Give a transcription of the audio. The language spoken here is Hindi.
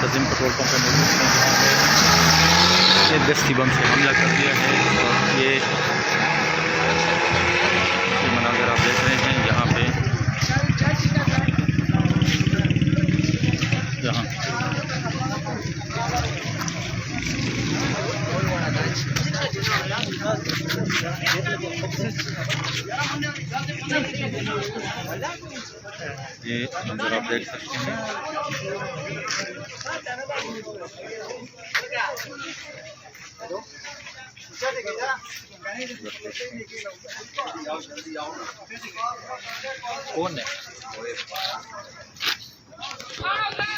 अजीम पेट्रोल पंप पे मौजूद हैं, जहाँ पे एक दस्ती बम से हमला कर दिया है। और ये मनाज़र आप देख रहे हैं, यहाँ पे यहाँ ये मंजर आप देख सकते हैं। कौन है?